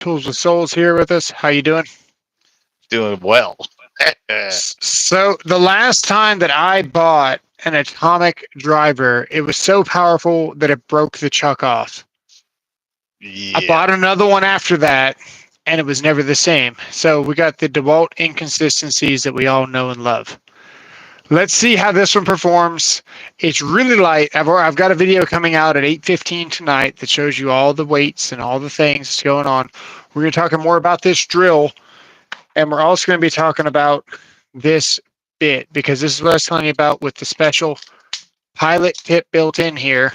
Tools with Souls here with us. How you doing? Doing well. So the last time that I bought an atomic driver, it was so powerful that it broke the chuck off. I Yeah. bought another one after that, and it was never the same. So we got the DeWalt inconsistencies that we all know and love. Let's see how this one performs. It's really light. I've got a video coming out at 8:15 tonight that shows you all the weights and all the things that's going on. We're going to talk more about this drill, and we're also going to be talking about this bit because this is what I was telling you about with the special pilot tip built in here.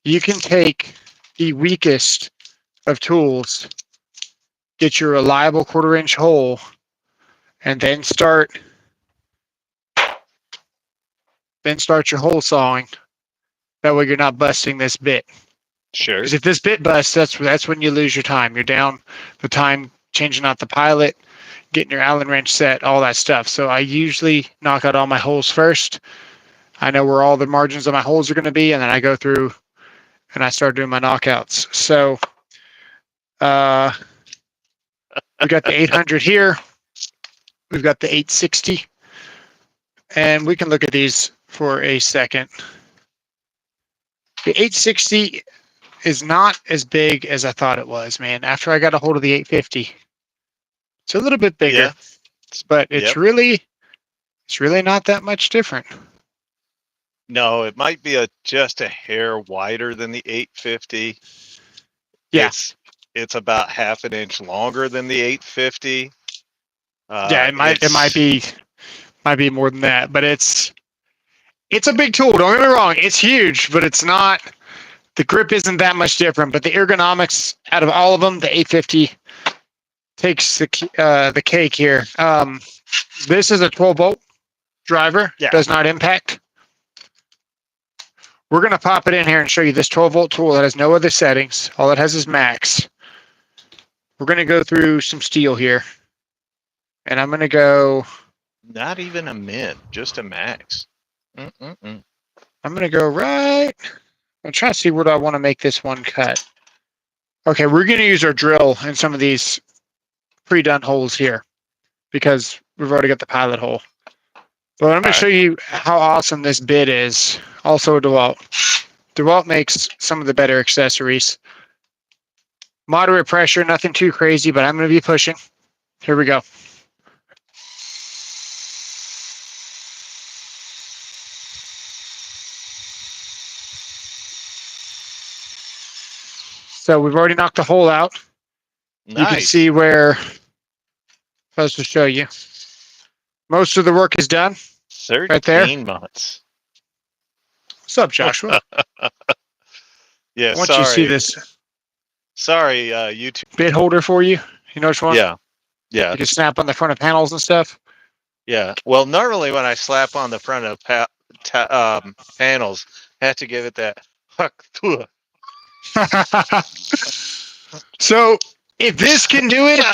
You can take the weakest of tools, get your reliable 1/4 inch hole, and then start your hole sawing. That way you're not busting this bit. Sure. Because if this bit busts, that's when you lose your time. You're down the time changing out the pilot, getting your Allen wrench set, all that stuff. So I usually knock out all my holes first. I know where all the margins of my holes are going to be, and then I go through and I start doing my knockouts. So we got the 800 here. We've got the 860. And we can look at these for a second. The 860 is not as big as I thought it was, man. After I got a hold of the 850, it's a little bit bigger, Yeah. but it's really not that much different. No, it might be just a hair wider than the 850. Yeah. It's about 1/2 inch longer than the 850. Yeah, it might be more than that, but it's a big tool. Don't get me wrong, it's huge, but it's not. The grip isn't that much different. But the ergonomics out of all of them, the 850 takes the cake here. This is a 12-volt driver. Yeah. Does not impact. We're going to pop it in here and show you this 12-volt tool that has no other settings. All it has is max. We're going to go through some steel here. And I'm going to go... Not even a min, just a max. I'm going to go right... I'm trying to see where do I want to make this one cut. Okay, we're going to use our drill in some of these pre-done holes here because we've already got the pilot hole. But I'm going to show you how awesome this bit is. Also, DeWalt. DeWalt makes some of the better accessories. Moderate pressure, nothing too crazy, but I'm going to be pushing. Here we go. So we've already knocked the hole out. Nice. You can see where, if I was to show you, most of the work is done. 13 right there. months. What's up, Joshua? Yeah, I want you to see this Sorry, YouTube. bit holder for you. You know which one? Yeah. You can snap on the front of panels and stuff. Yeah. Well, normally when I slap on the front of panels, I have to give it that huck. So if this can do it,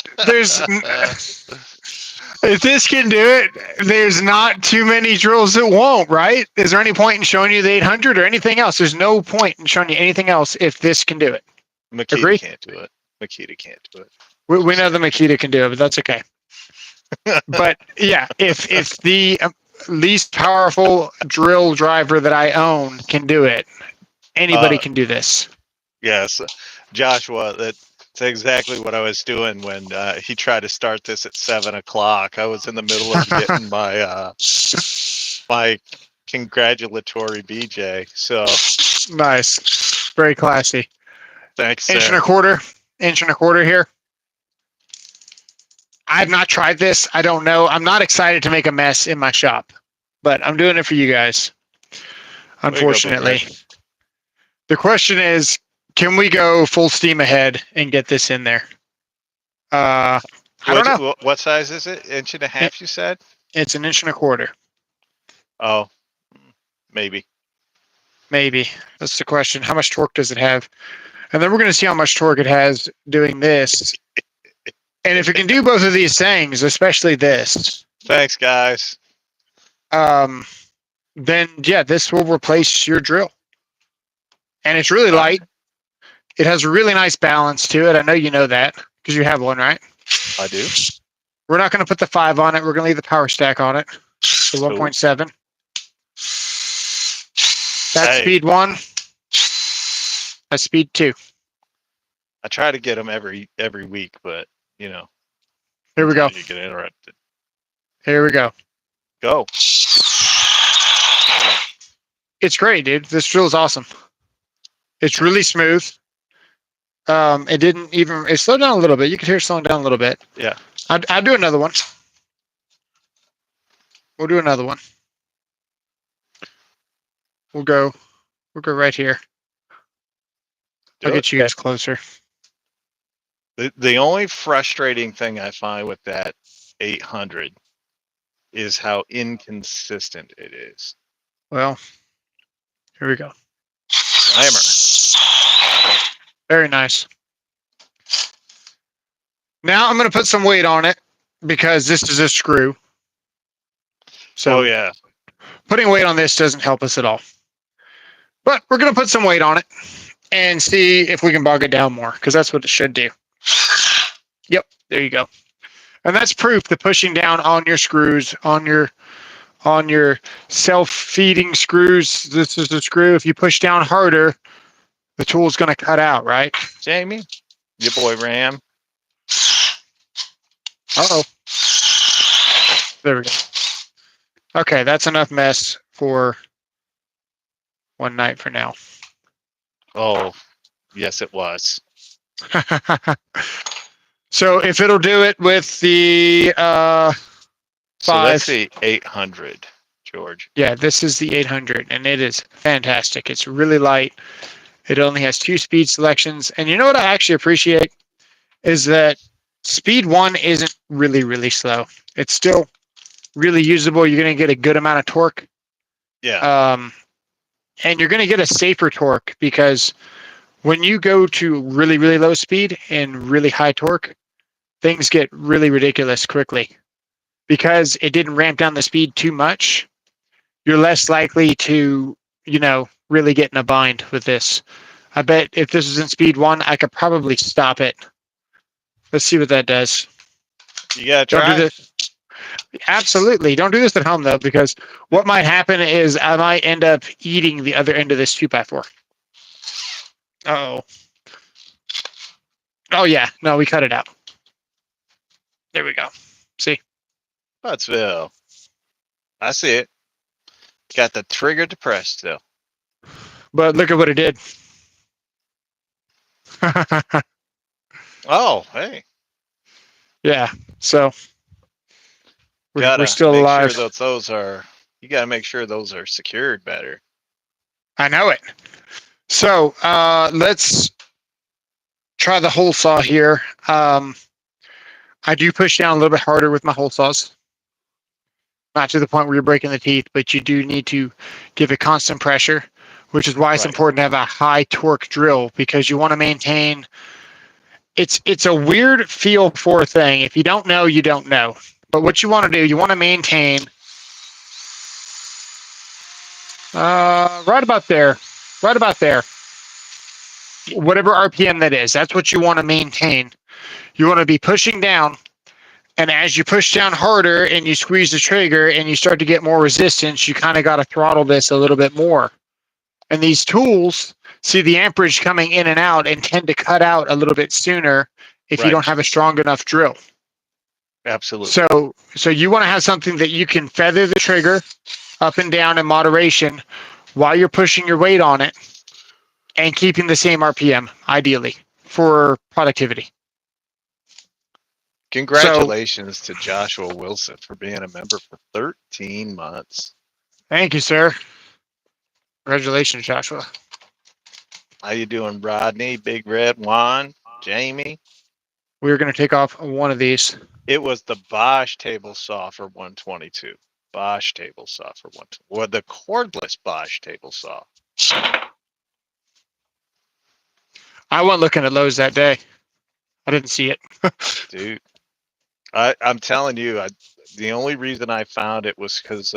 there's not too many drills that won't, right? Is there any point in showing you the 800 or anything else? There's no point in showing you anything else if this can do it. Agree? Makita can't do it. Makita can't do it. We know the Makita can do it, but that's okay. But yeah, if the least powerful drill driver that I own can do it, anybody can do this. Yes, Joshua, that's exactly what I was doing when he tried to start this at 7 o'clock. I was in the middle of getting my my congratulatory BJ. So nice, very classy. Thanks. Inch and a quarter here. I've not tried this. I don't know. I'm not excited to make a mess in my shop, but I'm doing it for you guys. Unfortunately, the question is, can we go full steam ahead and get this in there? I don't know. What size is it? 1.5 inches, you said? It's 1 1/4 inches. Oh, maybe. Maybe. That's the question. How much torque does it have? And then we're going to see how much torque it has doing this. And if it can do both of these things, especially this. Thanks, guys. Then, yeah, this will replace your drill. And it's really light. It has a really nice balance to it. I know you know that because you have one, right? I do. We're not going to put the 5 on it. We're going to leave the power stack on it. The Cool. 1.7. That's Hey. speed 1. That's speed 2. I try to get them every week, but you know, Here we go. sometimes you get interrupted. Here we go. Go. It's great, dude. This drill is awesome. It's really smooth. It slowed down a little bit. You could hear it slowing down a little bit. Yeah. I'll do another one. We'll do another one. We'll go right here. I'll get you guys closer. The only frustrating thing I find with that 800 is how inconsistent it is. Well, here we go. Slammer. Very nice. Now I'm going to put some weight on it because this is a screw. So Oh yeah. putting weight on this doesn't help us at all. But we're going to put some weight on it and see if we can bog it down more because that's what it should do. Yep, there you go. And that's proof that pushing down on your screws, on your self-feeding screws, this is the screw. If you push down harder, the tool's going to cut out, right? Jamie, your boy Ram. Uh-oh. There we go. Okay, that's enough mess for one night for now. Oh, yes, it was. So if it'll do it with the So 5. that's the 800, George. Yeah, this is the 800, and it is fantastic. It's really light. It only has 2 speed selections. And you know what I actually appreciate is that speed 1 isn't really, really slow. It's still really usable. You're going to get a good amount of torque. Yeah. And you're going to get a safer torque because when you go to really, really low speed and really high torque, things get really ridiculous quickly. Because it didn't ramp down the speed too much, you're less likely to, really get in a bind with this. I bet if this was in speed 1, I could probably stop it. Let's see what that does. You gotta Don't try. do this. Absolutely. Don't do this at home, though, because what might happen is I might end up eating the other end of this 2x4. Uh-oh. Oh, yeah. No, we cut it out. There we go. See? Buttsville. I see it. Got the trigger depressed though. But look at what it did. Oh, hey. Yeah. So we're Gotta still make alive. sure that those are. You gotta make sure those are secured better. I know it. So let's try the hole saw here. I do push down a little bit harder with my hole saws. Not to the point where you're breaking the teeth, but you do need to give it constant pressure, which is why it's important to have a high torque drill because you want to maintain. It's a weird feel for thing. If you don't know, you don't know. But what you want to do, you want to maintain right about there. Whatever RPM that is, that's what you want to maintain. You want to be pushing down, and as you push down harder and you squeeze the trigger and you start to get more resistance, you kind of got to throttle this a little bit more. And these tools see the amperage coming in and out and tend to cut out a little bit sooner if you don't have a strong enough drill. Absolutely. So you want to have something that you can feather the trigger up and down in moderation while you're pushing your weight on it and keeping the same RPM, ideally, for productivity. Congratulations to Joshua Wilson for being a member for 13 months. Thank you, sir. Congratulations, Joshua. How you doing, Rodney? Big Red Juan, Jamie? We're going to take off one of these. It was the Bosch table saw for 122. Bosch table saw for 122. Or the cordless Bosch table saw. I went looking at Lowe's that day. I didn't see it. Dude, I'm telling you, the only reason I found it was because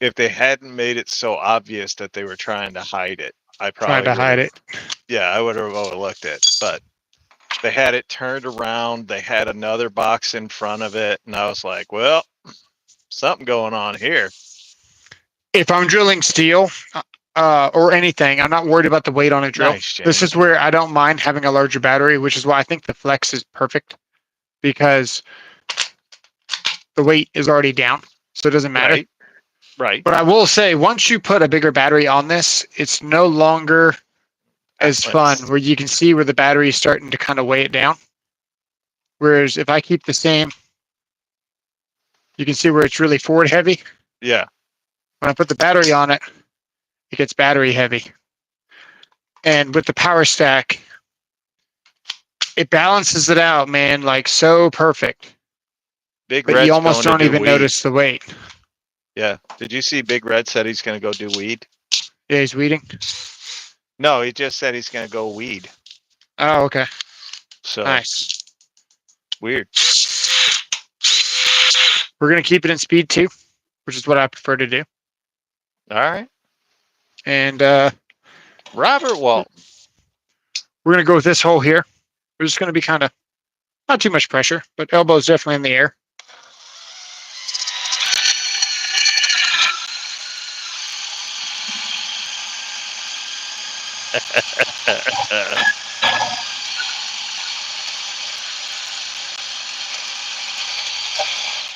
if they hadn't made it so obvious that they were trying to hide it, I Trying probably to would hide have. it. Yeah, I would have overlooked it. But they had it turned around. They had another box in front of it, and I was like, "Well, something going on here." If I'm drilling steel or anything, I'm not worried about the weight on a drill. Nice, This Jamie. is where I don't mind having a larger battery, which is why I think the Flex is perfect because the weight is already down, so it doesn't matter. Right, right. But I will say, once you put a bigger battery on this, it's no longer as fun Let's- where you can see where the battery is starting to kind of weigh it down. Whereas if I keep the same, you can see where it's really forward heavy. Yeah, When I put the battery on it, it gets battery heavy. And with the power stack, it balances it out, man, like so perfect. Big But you Red's almost going to don't do even weed. notice the weight. Yeah. Did you see Big Red said he's going to go do weed? Yeah, he's weeding. No, he just said he's going to go weed. Oh, okay. So Nice. weird. We're going to keep it in speed too, which is what I prefer to do. All right. And Robert Walton. we're going to go with this hole here. We're just going to be kind of not too much pressure, but elbow's definitely in the air.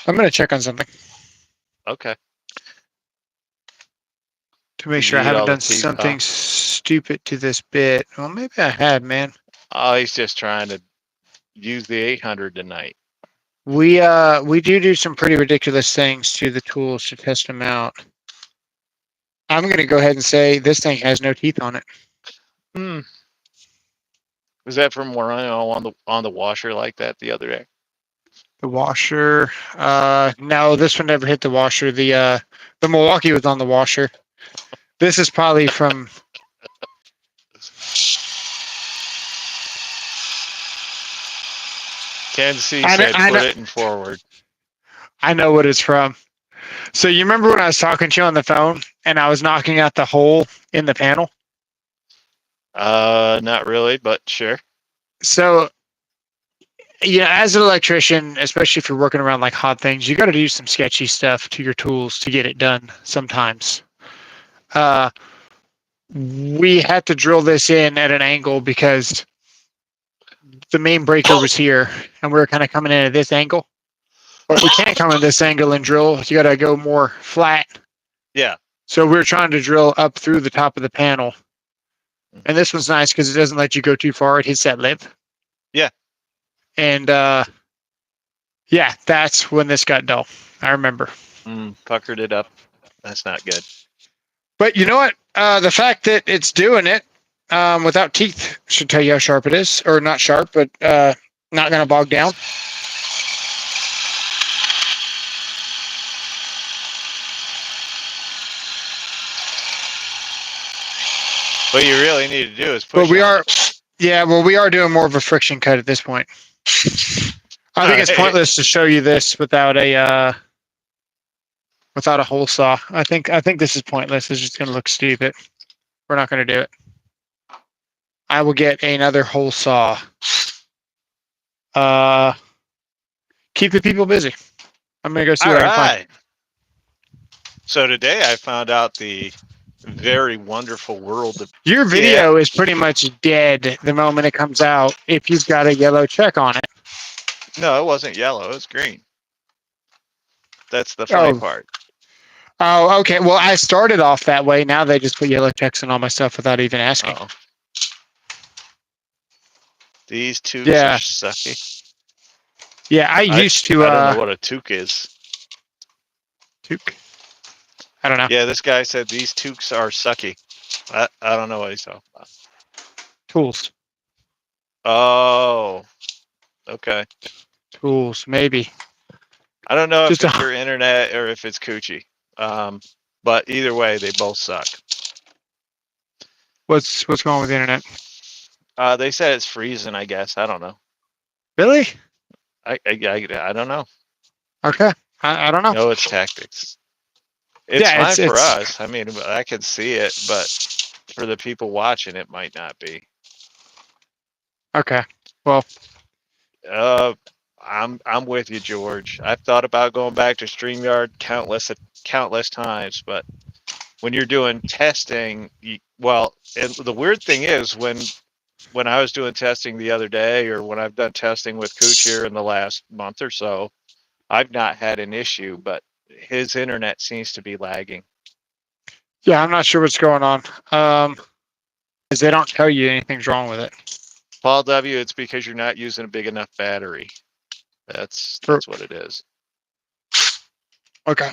I'm going to check on something Okay. to make Did sure you I eat haven't all the done teeth something off? stupid to this bit. Well, maybe I have, man. Oh, he's just trying to use the 800 tonight. We do some pretty ridiculous things to the tools to test them out. I'm going to go ahead and say this thing has no teeth on it. Hmm. Was that from running on the washer like that the other day? The washer, no, this one never hit the washer. The Milwaukee was on the washer. This is probably from. Kansas City I said know, put it in forward. I know what it's from. So you remember when I was talking to you on the phone and I was knocking out the hole in the panel? Not really, but sure. So, as an electrician, especially if you're working around like hot things, you got to do some sketchy stuff to your tools to get it done sometimes. We had to drill this in at an angle because the main breaker was here and we were kind of coming in at this angle. But we can't come in this angle and drill. You got to go more flat. Yeah. So we're trying to drill up through the top of the panel. And this one's nice because it doesn't let you go too far. It hits that lip. Yeah. And yeah, that's when this got dull. I remember. Puckered it up. That's not good. But you know what? The fact that it's doing it without teeth should tell you how sharp it is. Or not sharp, but not going to bog down. What you really need to do is push. But we on are, it. yeah, well, we are doing more of a friction cut at this point. I think it's pointless to show you this without a hole saw. I think this is pointless. It's just going to look stupid. We're not going to do it. I will get another hole saw. Keep the people busy. I'm going to go see what I can find. So today I found out the very wonderful world of Your video is pretty much dead the moment it comes out if you've got a yellow check on it. No, it wasn't yellow. It was green. That's the funny part. Oh, okay. Well, I started off that way. Now they just put yellow checks on all my stuff without even asking. Uh-oh. These toques Yeah. are sucky. Yeah, I used to. I don't know what a toque is. Toque? I don't know. Yeah, this guy said these toques are sucky. I don't know what he's talking about. Tools. Oh, okay. Tools, maybe. I don't know Just if it's your internet or if it's coochie. But either way, they both suck. What's wrong with the internet? They said it's freezing, I guess. I don't know. Really? I don't know. Okay. I don't know. No, it's tactics. It's Yeah, fine for it's us. I mean, I can see it, but for the people watching, it might not be. Okay. Well, I'm with you, George. I've thought about going back to StreamYard countless times, but when you're doing testing, and the weird thing is when I was doing testing the other day, or when I've done testing with Cooch here in the last month or so, I've not had an issue, but his internet seems to be lagging. yeah, I'm not sure what's going on. Because they don't tell you anything's wrong with it. Paul W., it's because you're not using a big enough battery. That's what it is. Okay.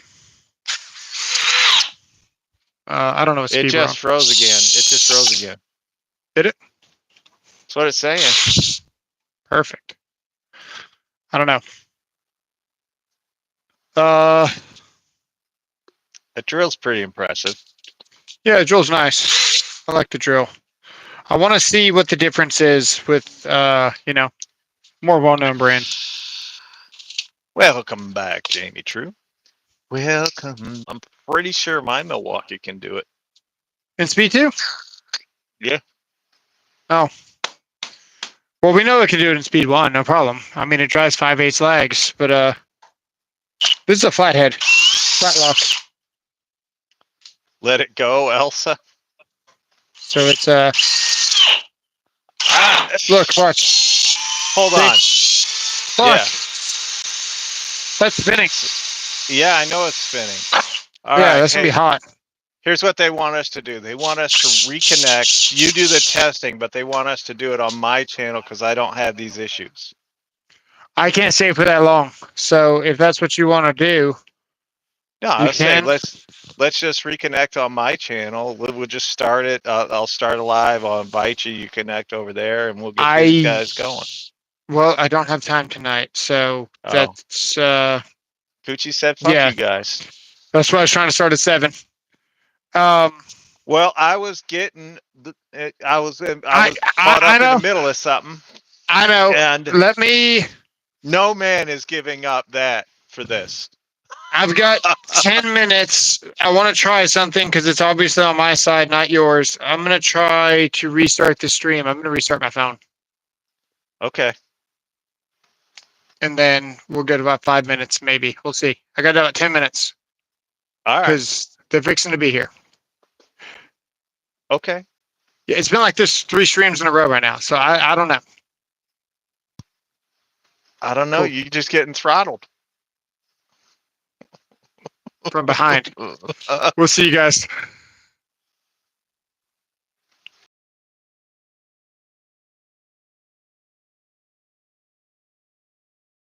I don't know what speed It just froze again. Did it? That's what it's saying. Perfect. I don't know. Uh, That drill's pretty impressive. yeah, the drill's nice. I like the drill. I want to see what the difference is with, more well-known brand. Welcome back, Jamie True. Welcome. I'm pretty sure my Milwaukee can do it. In speed 2? Yeah. Oh. Well, we know it can do it in speed 1, no problem. I mean, it drives 5/8 lags, but this is a flathead. Flat lock. Let it go, Elsa. So it's look, watch. Hold on. Fuck. Yeah. That's spinning. Yeah, I know it's spinning. All yeah, right. that's gonna be hot. Here's what they want us to do. They want us to reconnect. You do the testing, but they want us to do it on my channel because I don't have these issues. I can't stay for that long. So if that's what you want to do, no, I was saying let's just reconnect on my channel. We'll just start it. I'll start a live. I'll invite you. You connect over there, and we'll get these guys going. Well, I don't have time tonight, so that's Poochie said, "Fuck you guys." That's why I was trying to start at 7. Well, I was getting, I was caught up in the middle of something. I know. And no man is giving up that for this. I've got 10 minutes. I want to try something because it's obviously on my side, not yours. I'm going to try to restart the stream. I'm going to restart my phone. Okay. And then we'll get about 5 minutes, maybe. We'll see. I got about 10 minutes. All right. Because they're fixing to be here. Okay. Yeah, it's been like this 3 streams in a row right now, so I don't know. I don't know. Cool. You're just getting throttled. From behind. We'll see you guys.